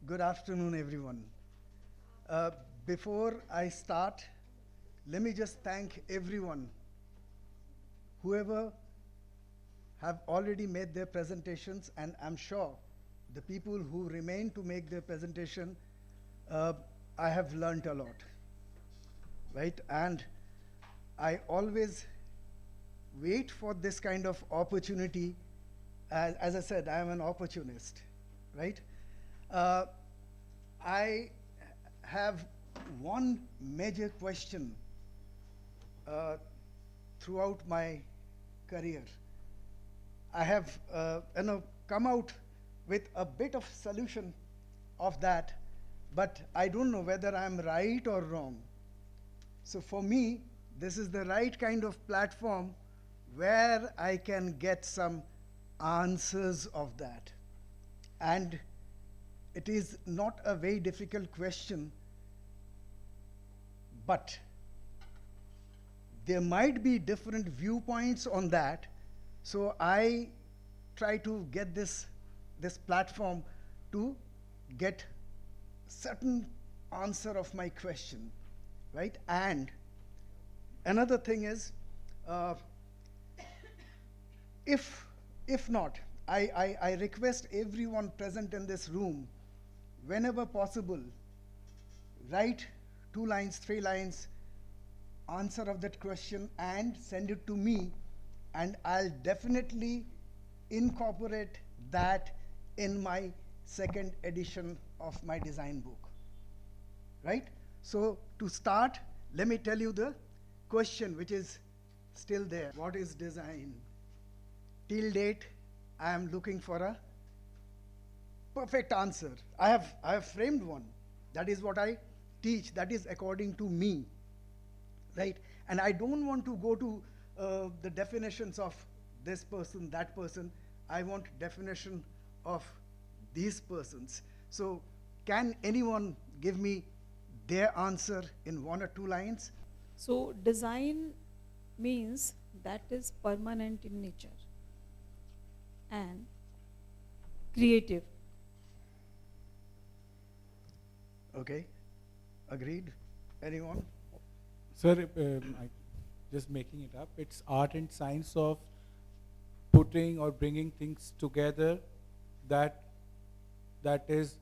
Good afternoon, everyone. Uh, Before I start, let me just thank everyone, whoever have already made their presentations, and I'm sure the people who remain to make their presentation, uh, I have learned a lot, right? And I always wait for this kind of opportunity. As I said, I am an opportunist, right? Uh, I have one major question uh, throughout my career. I have come out with a bit of solution of that, but I don't know whether I'm right or wrong. So for me, this is the right kind of platform where I can get some answers of that. And it is not a very difficult question, but there might be different viewpoints on that. So I try to get this platform to get certain answer of my question, right? And another thing is, uh, if not, I request everyone present in this room, whenever possible, write 2 lines, 3 lines, answer of that question and send it to me, and I'll definitely incorporate that in my second edition of my design book, right? So to start, let me tell you the question which is still there. What is design? Till date, I am looking for a perfect answer. I have framed one. That is what I teach. That is according to me, right? And I don't want to go to the definitions of this person, that person. I want definition of these persons. So can anyone give me their answer in 1 or 2 lines? So design means that is permanent in nature and creative. Okay, agreed. Anyone? Sir, just making it up, it's art and science of putting or bringing things together that is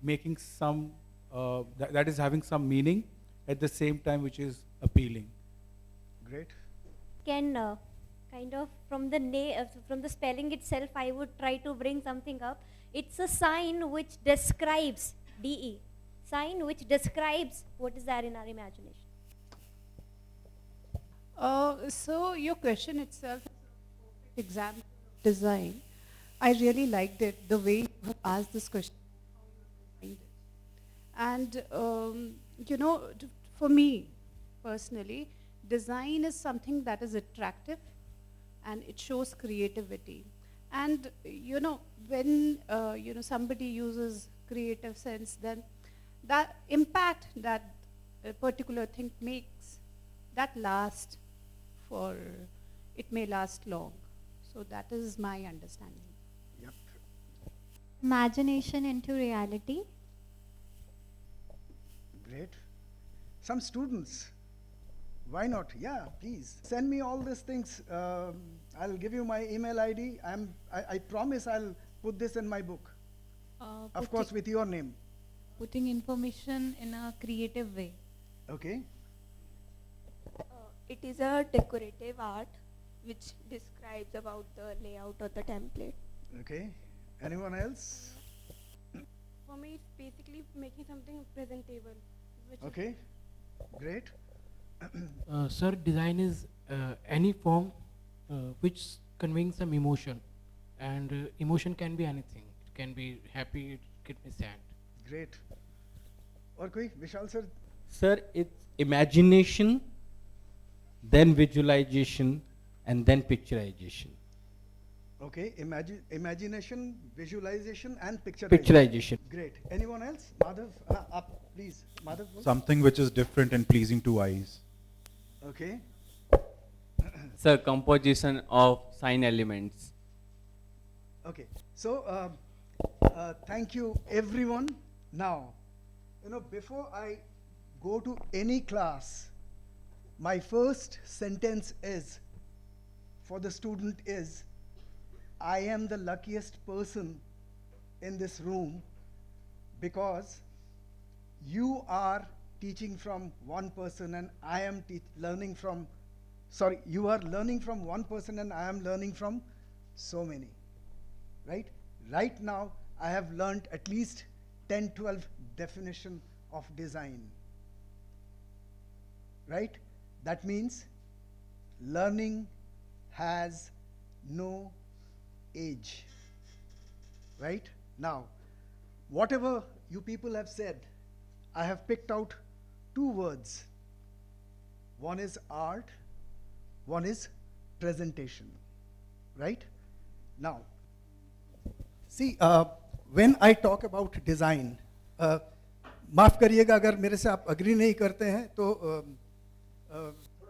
making some that is having some meaning at the same time, which is appealing. Great. Can kind of from the spelling itself, I would try to bring something up. It's a sign which describes DE, sign which describes what is there in our imagination. So your question itself is a perfect example of design. I really liked it, the way you have asked this question. And for me personally, design is something that is attractive and it shows creativity. And when somebody uses creative sense, then that impact that a particular thing makes, that lasts for, it may last long. So that is my understanding. Yep. Imagination into reality. Great. Some students, why not? Yeah, please send me all these things. I'll give you my email ID. I promise I'll put this in my book. Of course, with your name. Putting information in a creative way. Okay. It is a decorative art which describes about the layout or the template. Okay. Anyone else? For me, it's basically making something presentable. Okay. Great. Sir, design is any form which conveying some emotion, and emotion can be anything. It can be happy, it can be sad. Great. Or koi? Vishal sir? Sir, it's imagination, then visualization, and then picturization. Okay. Imagination, visualization, and picturization. Picturization. Great. Anyone else? Madhav, up, please. Madhav. Something which is different and pleasing to eyes. Okay. Sir, composition of sign elements. Okay. So Thank you, everyone. Now, before I go to any class, my first sentence is for the student is, I am the luckiest person in this room because you are teaching from one person and I am learning from, sorry, you are learning from one person and I am learning from so many, right? Right now, I have learned at least 10, 12 definition of design, right? That means learning has no age, right? Now, whatever you people have said, I have picked out two words. One is art, one is presentation, right? Now, see, when I talk about design, माफ करिएगा अगर मेरे से आप agree नहीं करते हैं तो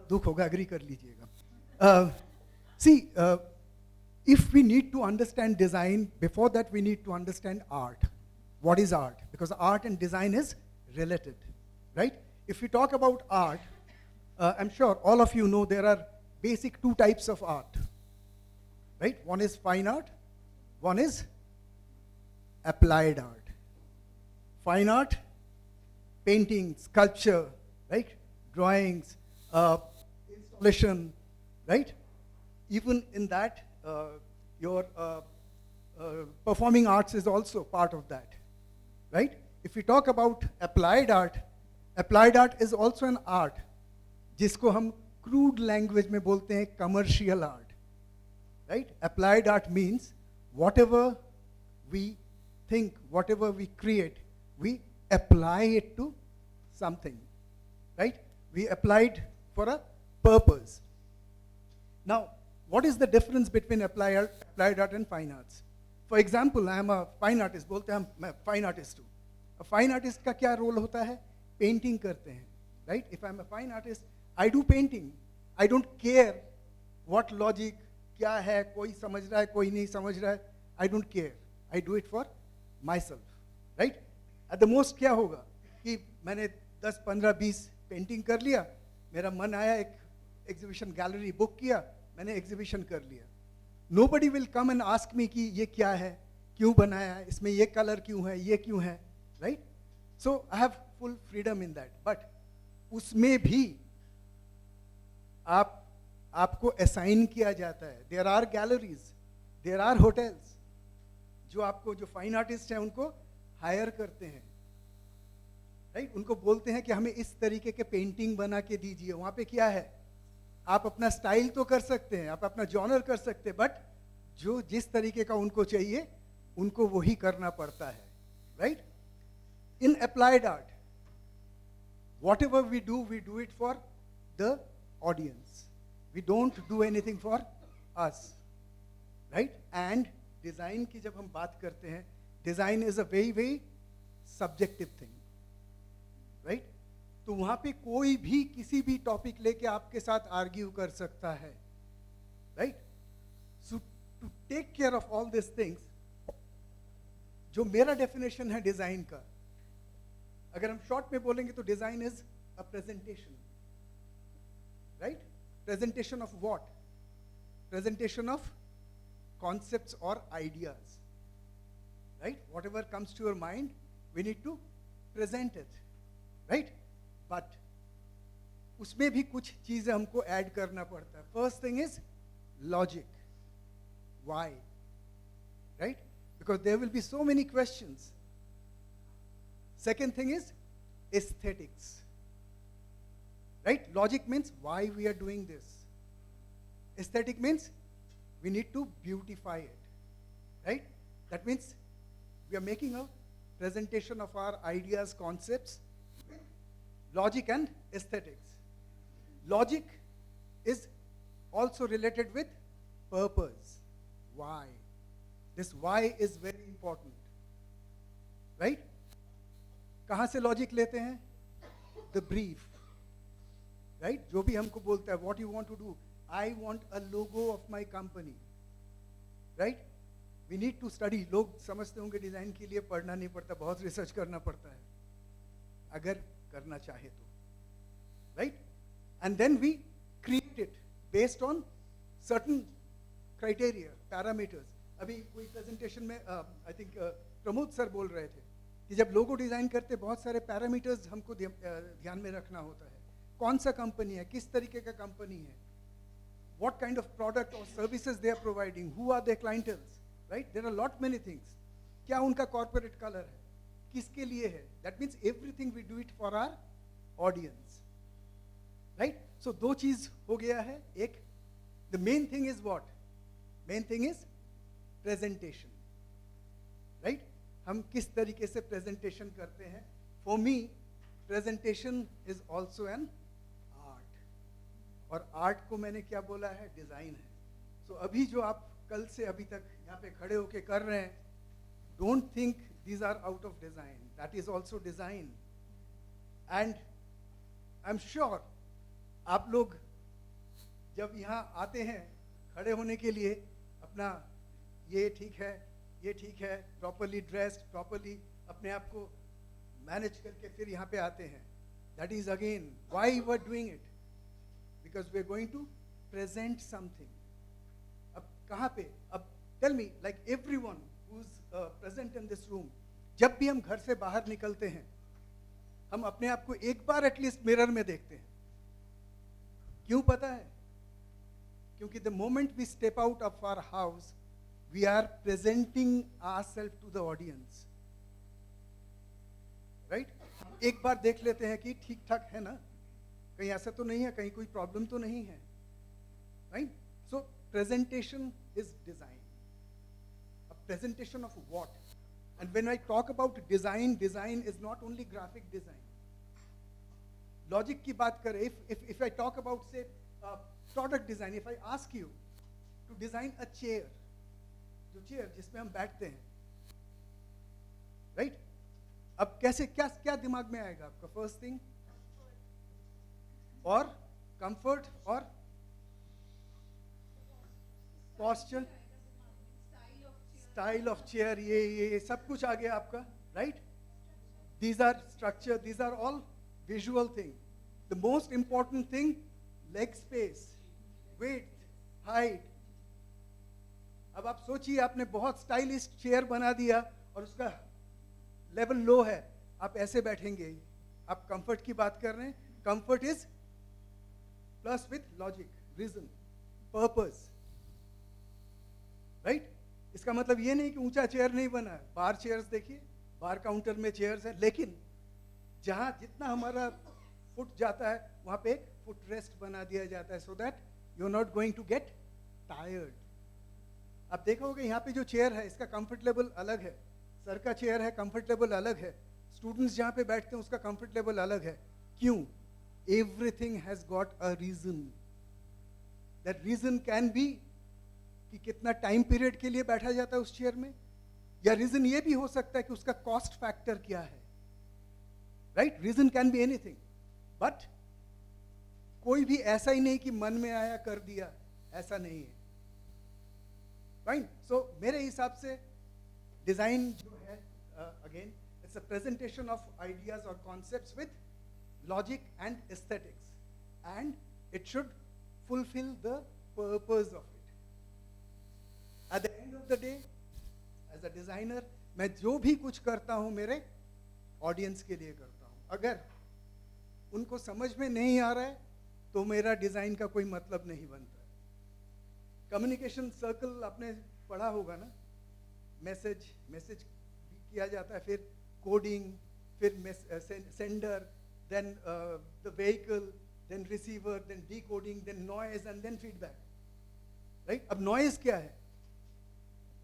दुख होगा, अग्री कर लीजिएगा. See, if we need to understand design, before that we need to understand art. What is art? Because art and design is related, right? If we talk about art, I'm sure all of you know there are basic two types of art, right? One is fine art, one is applied art. Fine art, painting, sculpture, right? Drawings, installation, right? Even in that, your performing arts is also part of that, right? If we talk about applied art is also an art, जिसको हम crude language में बोलते हैं commercial art, right? Applied art means whatever we think, whatever we create, we apply it to something, right? We applied for a purpose. Now, what is the difference between applied art and fine arts? For example, I am a fine artist, बोलते हैं मैं fine artist हूँ. A fine artist का क्या role होता है? Painting करते हैं, right? If I am a fine artist, I do painting. I don't care what logic, क्या है, कोई समझ रहा है, कोई नहीं समझ रहा है. I don't care. I do it for myself, right? At the most क्या होगा कि मैंने 10, 15, 20 पेंटिंग कर लिया, मेरा मन आया एक एग्जीबिशन गैलरी बुक किया, मैंने एग्जीबिशन कर लिया. Nobody will come and ask me कि ये क्या है, क्यों बनाया है, इसमें ये कलर क्यों है, ये क्यों है, right? So I have full freedom in that. But उसमें भी आपको assign किया जाता है. There are galleries, there are hotels, जो आपको जो फाइन आर्टिस्ट हैं उनको हायर करते हैं, राइट? उनको बोलते हैं कि हमें इस तरीके के पेंटिंग बना के दीजिए. वहाँ पे क्या है, आप अपना स्टाइल तो कर सकते हैं, आप अपना जॉनर कर सकते हैं, बट जो जिस तरीके का उनको चाहिए उनको वही करना पड़ता है, right? In applied art, whatever we do it for the audience. We don't do anything for us, right? And design की जब हम बात करते हैं, design is a very very subjective thing, right? तो वहाँ पे कोई भी किसी भी टॉपिक लेके आपके साथ आर्ग्यू कर सकता है, right? So to take care of all this things, जो मेरा डेफिनेशन है डिज़ाइन का, अगर हम शॉर्ट में बोलेंगे तो design is a presentation, right? Presentation of what? Presentation of concepts or ideas, right? Whatever comes to your mind, we need to present it, right? But उसमें भी कुछ चीजें हमको ऐड करना पड़ता है. First thing is logic. Why? Right? Because there will be so many questions. Second thing is aesthetics, right? Logic means why we are doing this. Aesthetic means we need to beautify it, right? That means we are making a presentation of our ideas, concepts, logic and aesthetics. Logic is also related with purpose. Why? This why is very important, right? कहाँ से logic लेते हैं? The brief, right? जो भी हमको बोलता है, what you want to do? I want a logo of my company, right? We need to study. लोग समझते होंगे डिज़ाइन के लिए पढ़ना नहीं पड़ता, बहुत रिसर्च करना पड़ता है, अगर करना चाहे तो, right. And then we create it based on certain criteria, parameters. अभी कोई प्रेजेंटेशन में आई थिंक प्रमोद सर बोल रहे थे कि जब लोगो डिज़ाइन करते बहुत सारे पैरामीटर्स हमको ध्यान में रखना होता है. कौन सा कंपनी है, किस तरीके का कंपनी है, what kind of product or services they are providing, who are their clientels, right? There are lot many things. क्या उनका corporate color है, किसके लिए है. That means everything we do it for our audience, right? So दो चीज हो गया है. एक, the main thing is what? Main thing is presentation, right? हम किस तरीके से presentation करते हैं. For me, presentation is also an art. और आर्ट को मैंने क्या बोला है, डिज़ाइन है. सो अभी जो आप कल से अभी तक यहाँ पे खड़े होके कर रहे हैं, don't think these are out of design. That is also design. And I am sure आप लोग जब यहाँ आते हैं खड़े होने के लिए, अपना ये ठीक है, ये ठीक है, प्रॉपरली ड्रेस्ड, प्रॉपरली अपने आप को मैनेज करके फिर यहाँ पे आते हैं. That is again why we are doing it, because we are going to present something. अब कहाँ पे, अब tell me, like everyone who's present in this room, जब भी हम घर से बाहर निकलते हैं, हम अपने आप को एक बार एटलीस्ट मिरर में देखते हैं. क्यों पता है? क्योंकि the moment we step out of our house, we are presenting ourselves to the audience, right? एक बार देख लेते हैं कि ठीक ठाक है ना, कहीं ऐसा तो नहीं है, कहीं कोई प्रॉब्लम तो नहीं है, right? So presentation is design. A presentation of what? And when I talk about design, design is not only graphic design. Logic की बात करें, if I talk about say product design, if I ask you to design a chair, जो chair जिसमें हम बैठते हैं, right? अब कैसे, क्या क्या दिमाग में आएगा आपका? फर्स्ट थिंग, और कंफर्ट और पोस्चर, स्टाइल ऑफ चेयर, ये सब कुछ आ गया आपका, right? These are structure, these are all visual thing. The most important thing, leg space, weight, height. अब आप सोचिए, आपने बहुत स्टाइलिश चेयर बना दिया और उसका लेवल लो है, आप ऐसे बैठेंगे. आप कंफर्ट की बात कर रहे हैं. Comfort is plus with logic, reason, purpose, right? इसका मतलब ये नहीं कि ऊंचा चेयर नहीं बना है. बार चेयर्स देखिए, बार काउंटर में चेयर्स है, लेकिन जहां जितना हमारा फुट जाता है वहां पे फुट रेस्ट बना दिया जाता है, so that you are not going to get tired. आप देखोगे यहाँ पे जो चेयर है, इसका कंफर्ट लेवल अलग है. सर का चेयर है, कंफर्ट लेवल अलग है. स्टूडेंट्स जहाँ पे बैठते हैं उसका कंफर्ट लेवल अलग है. क्यों? Everything has got a reason. That reason can be कि कितना टाइम पीरियड के लिए बैठा जाता है उस चेयर में, या रीजन ये भी हो सकता है कि उसका कॉस्ट फैक्टर क्या है, right? Reason can be anything. But कोई भी ऐसा ही नहीं कि मन में आया कर दिया, ऐसा नहीं है, राइट? सो मेरे हिसाब से डिजाइन जो है, again it's a presentation of ideas और concepts with logic and aesthetics, and it should fulfill the purpose of it. At the end of the day, as a designer, मैं जो भी कुछ करता हूँ मेरे ऑडियंस के लिए करता हूँ. अगर उनको समझ में नहीं आ रहा है तो मेरा डिज़ाइन का कोई मतलब नहीं बनता. कम्युनिकेशन सर्कल आपने पढ़ा होगा ना, मैसेज किया जाता है, फिर कोडिंग, फिर sender, then the vehicle, then receiver, then decoding, then noise, and then feedback, right? अब noise क्या है?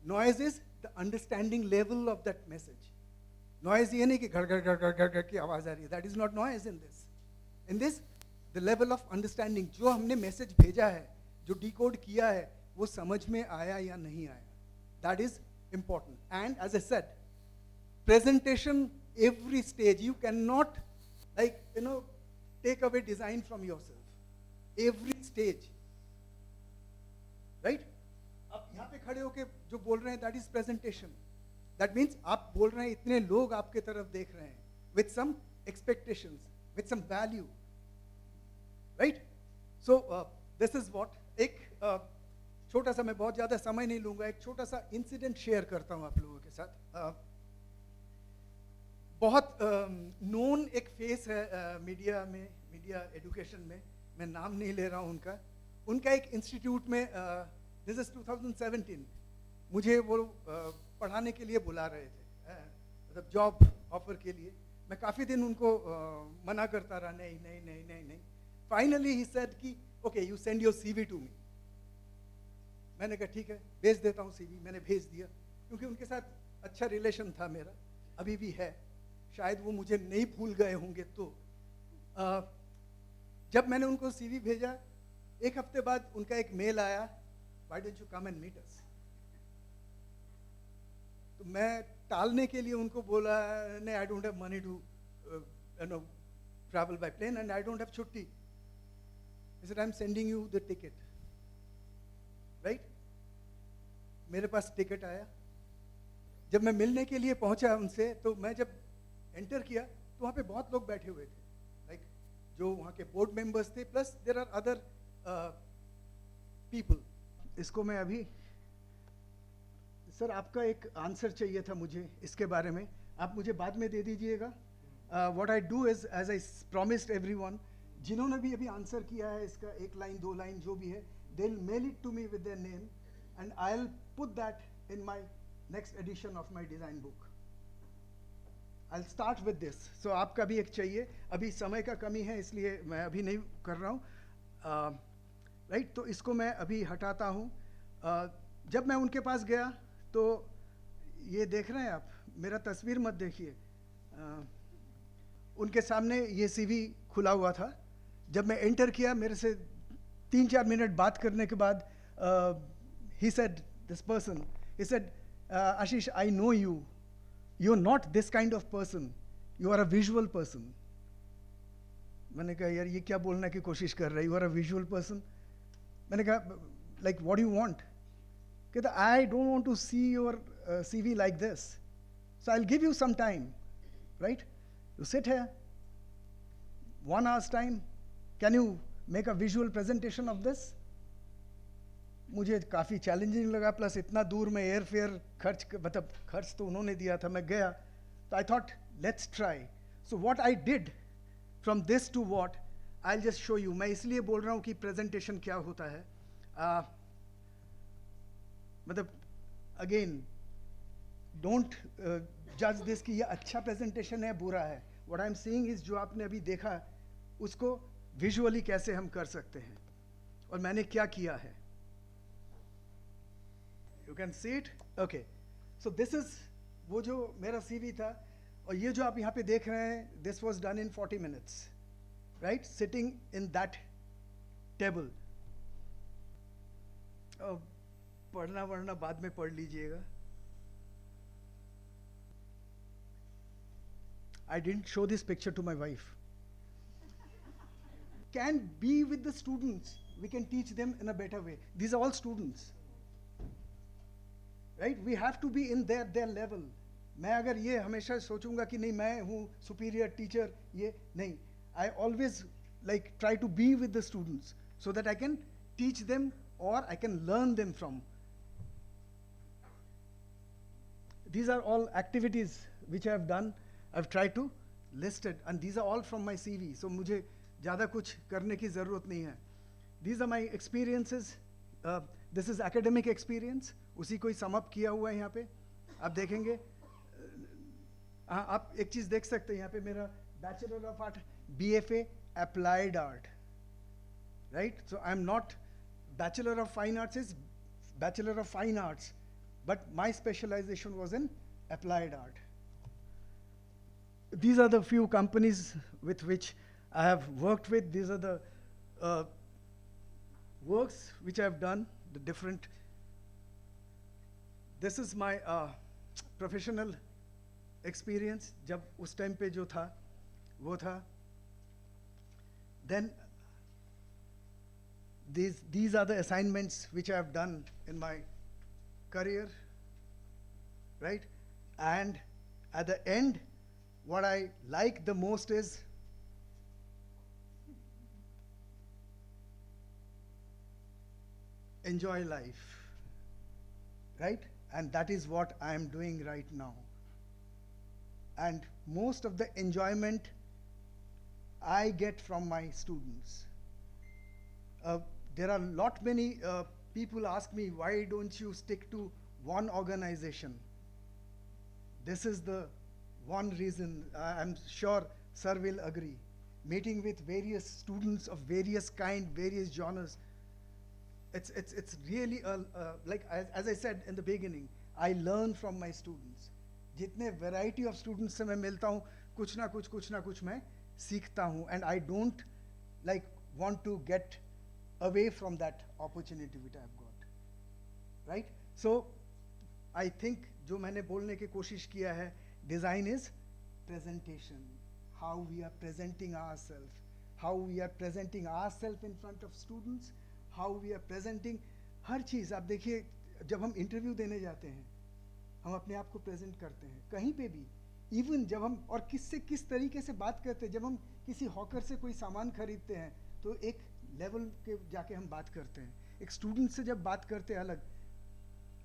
Noise is the understanding level of that message. Noise ये नहीं कि घर घर घर घर घर घर की आवाज आ रही है. That is not noise in this. In this, the level of understanding, जो हमने मैसेज भेजा है, जो decode किया है, वो समझ में आया या नहीं आया. That is important. And as I said, presentation, every stage, you cannot, like, take away design from yourself. Every stage, right? अब यहाँ पे खड़े होके जो बोल रहे हैं that is presentation. That means आप बोल रहे हैं, इतने लोग आपके तरफ देख रहे हैं with some expectations, with some value, right? So this is what एक छोटा सा, मैं बहुत ज़्यादा समय नहीं लूँगा, एक छोटा सा इंसिडेंट शेयर करता हूँ आप लोगों के साथ. बहुत नोन एक फेस है मीडिया में, मीडिया एजुकेशन में, मैं नाम नहीं ले रहा हूँ उनका. उनका एक इंस्टीट्यूट में, दिस इज 2017, मुझे वो पढ़ाने के लिए बुला रहे थे, मतलब जॉब ऑफर के लिए. मैं काफ़ी दिन उनको मना करता रहा, नहीं नहीं नहीं नहीं नहीं. फाइनली ही सेड कि okay you send your CV to me. मैंने कहा ठीक है, भेज देता हूँ CV. मैंने भेज दिया, क्योंकि उनके साथ अच्छा रिलेशन था मेरा, अभी भी है. शायद वो मुझे नहीं भूल गए होंगे. तो जब मैंने उनको CV भेजा, एक हफ्ते बाद उनका एक मेल आया, why don't you come and meet us. तो मैं टालने के लिए उनको बोला, नहीं I don't have money to travel by plane and I don't have छुट्टी. He said, I'm sending you the ticket. Right? मेरे पास टिकट आया. जब मैं मिलने के लिए पहुंचा उनसे, तो मैं जब एंटर किया तो वहाँ पे बहुत लोग बैठे हुए थे, लाइक जो वहाँ के बोर्ड मेंबर्स थे, plus there are other people. इसको मैं अभी, सर आपका एक आंसर चाहिए था मुझे इसके बारे में, आप मुझे बाद में दे दीजिएगा. What I do is, as I promised everyone, जिन्होंने भी अभी आंसर किया है इसका, एक लाइन दो लाइन जो भी है, they will mail it to me with their name and I will put that in my next edition of my design book. I will start with this. So आपका भी एक चाहिए, अभी समय का कमी है इसलिए मैं अभी नहीं कर रहा हूँ, राइट? तो इसको मैं अभी हटाता हूँ. जब मैं उनके पास गया तो ये देख रहे हैं आप, मेरा तस्वीर मत देखिए, उनके सामने ये CV खुला हुआ था. जब मैं एंटर किया, मेरे से 3-4 मिनट बात करने के बाद he said, this person, he said, Ashish, I know you. You're not this kind of person. You are a visual person. मैंने कहा यार ये क्या बोलने की कोशिश कर रहा है, you are a visual person. मैंने कहा like what do you want? कहता I don't want to see your CV like this. So I'll give you some time, right? You sit here, 1 hour's time. Can you make a visual presentation of this? मुझे काफ़ी challenging लगा, plus इतना दूर में air fare मतलब खर्च तो उन्होंने दिया था, मैं गया. तो I thought let's try. So what I did from this to what I just show you. मैं इसलिए बोल रहा हूँ कि प्रेजेंटेशन क्या होता है. मतलब अगेन डोंट जज दिस कि ये अच्छा प्रेजेंटेशन है बुरा है. What I am seeing is, जो आपने अभी देखा उसको विजुअली कैसे हम कर सकते हैं और मैंने क्या किया है. You can see it? Okay. So this is वो जो मेरा CV था, और ये जो आप यहाँ पे देख रहे हैं, this was done in 40 minutes, right? Sitting in that table. पढ़ना वढ़ना बाद में पढ़ लीजिएगा. I didn't show this picture to my wife. Can be with the students. We can teach them in a better way. These are all students. Right? We have to be in their level. मैं अगर ये हमेशा सोचूंगा कि नहीं मैं हूँ superior teacher, ये नहीं. I always like try to be with the students so that I can teach them or I can learn them from. These are all activities which I have done. I've tried to list it, and these are all from my CV. So मुझे ज़्यादा कुछ करने की ज़रूरत नहीं है. These are my experiences. This is academic experience. उसी को ही sum up किया हुआ है यहाँ पे. आप देखेंगे. हाँ, आप एक चीज़ देख सकते हैं यहाँ पे मेरा Bachelor of Art, BFA, Applied Art. Right? So I'm not, Bachelor of Fine Arts is Bachelor of Fine Arts, but my specialization was in Applied Art. These are the few companies with which I have worked with. These are the works which I have done, the different. This is my professional experience. जब उस time पे जो था, वो था. Then these are the assignments which I have done in my career. right? And at the end, what I like the most is enjoy life, right? And that is what I am doing right now. And most of the enjoyment I get from my students. There are lot many people ask me, why don't you stick to one organization? This is the one reason. I'm sure sir will agree. Meeting with various students of various kind, various genres, it's really like as I said in the beginning, I learn from my students. जितने variety of students से मैं मिलता हूँ, कुछ ना कुछ मैं सीखता हूँ, and I don't like want to get away from that opportunity which I've got, right? So I think जो मैंने बोलने की कोशिश किया है, design is presentation, how we are presenting ourselves, how we are presenting ourselves in front of students, how we are presenting हर चीज़. आप देखिए जब हम इंटरव्यू देने जाते हैं, हम अपने आप को प्रेजेंट करते हैं कहीं पे भी, इवन जब हम और किससे किस तरीके से बात करते हैं. जब हम किसी हॉकर से कोई सामान खरीदते हैं तो एक लेवल के जाके हम बात करते हैं, एक स्टूडेंट से जब बात करते हैं अलग.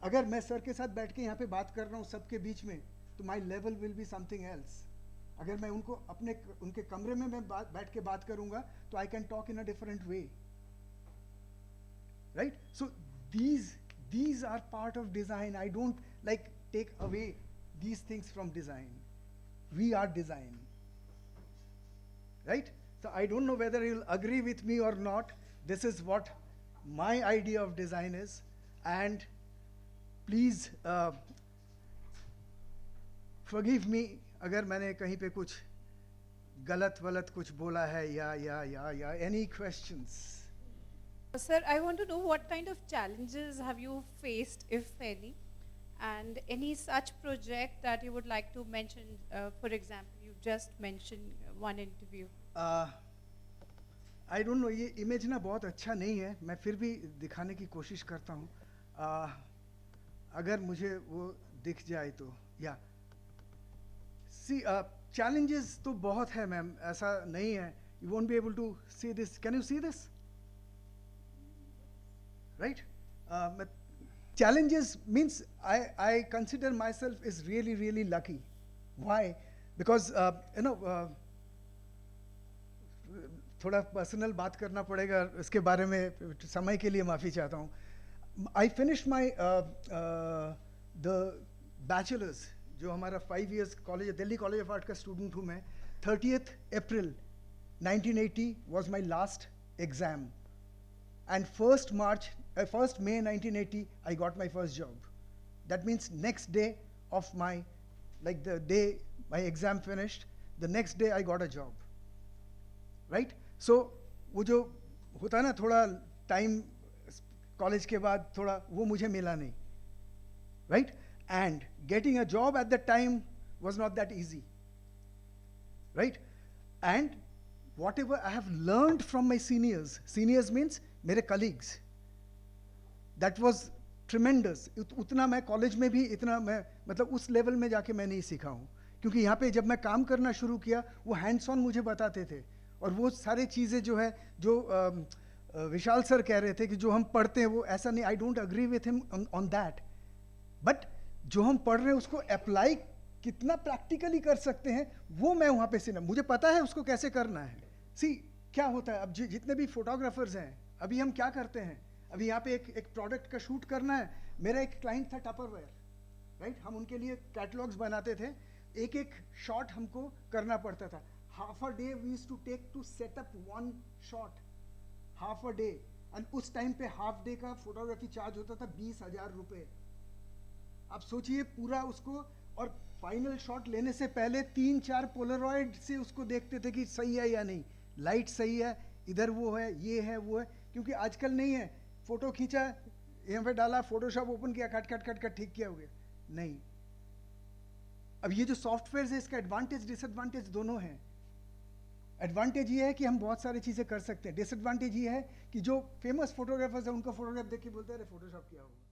अगर मैं सर के साथ बैठ के यहाँ पे बात कर रहा हूँ सबके बीच में, तो my level will be something else. अगर मैं उनको उनके कमरे में मैं बैठ के बात करूँगा तो I can talk in a different way, right? So these are part of design. I don't like take away these things from design. We are design, right? So I don't know whether you'll agree with me or not. This is what my idea of design is, and please forgive me अगर मैंने कहीं पे कुछ गलत कुछ बोला है या any questions. Sir, I want to know what kind of challenges have you faced, if any, and any such project that you would like to mention. For example, you just mentioned one interview. I don't know, ये image ना बहुत अच्छा नहीं है, मैं फिर भी दिखाने की कोशिश करता हूँ. अगर मुझे वो दिख जाए तो, या see, challenges तो बहुत है मैम, ऐसा नहीं है. You won't be able to see this. Can you see this? Right? Challenges means I consider myself is really lucky. Why? Because थोड़ा पर्सनल बात करना पड़ेगा इसके बारे में, समय के लिए माफ़ी चाहता हूँ. I finished my the bachelor's, जो हमारा 5 years college, Delhi college of art का स्टूडेंट हूँ मैं. 30th April 1980 was my last exam, and 1st May 1980 I got my first job. That means next day of my, like the day my exam finished, the next day I got a job, right? So वो जो होता ना थोड़ा time college के बाद थोड़ा, वो मुझे मिला नहीं, right? And getting a job at that time was not that easy, right? And whatever I have learned from my seniors means मेरे colleagues, that was tremendous. उतना मैं कॉलेज में भी इतना मैं मतलब उस लेवल में जाके मैं नहीं सीखा हूँ, क्योंकि यहाँ पे जब मैं काम करना शुरू किया वो हैंड्स ऑन मुझे बताते थे, और वो सारे चीज़ें जो है जो विशाल सर कह रहे थे कि जो हम पढ़ते हैं वो ऐसा नहीं. I don't agree with him on that, but जो हम पढ़ रहे हैं उसको अप्लाई कितना प्रैक्टिकली कर सकते हैं वो मैं वहाँ पे सीखा. मुझे पता है उसको कैसे करना है. सी क्या होता है, अब जितने भी फोटोग्राफर्स हैं, अभी हम क्या करते हैं, अभी यहाँ पे एक प्रोडक्ट का शूट करना है. मेरा एक क्लाइंट था टपरवेयर, राइट? हम उनके लिए कैटलॉग्स बनाते थे, एक शॉट हमको करना पड़ता था. Half a day we used to take to set up one shot, half a day. एंड उस टाइम पे हाफ डे का फोटोग्राफी चार्ज होता था 20,000 रुपये. आप सोचिए पूरा उसको, और फाइनल शॉट लेने से पहले 3-4 पोलरॉइड से उसको देखते थे कि सही है या नहीं, लाइट सही है, इधर वो है, ये है, वो है. क्योंकि आजकल नहीं है, फोटो खींचा, यहाँ पे डाला, फोटोशॉप ओपन किया, कट ठीक किया, हो गया. नहीं. अब ये जो सॉफ्टवेयर है इसका एडवांटेज डिसएडवांटेज दोनों हैं. एडवांटेज ये है कि हम बहुत सारी चीज़ें कर सकते हैं. डिसएडवांटेज ये है कि जो फेमस फोटोग्राफर्स हैं उनका फोटोग्राफ देख के बोलते हैं अरे फोटोशॉप किया होगा.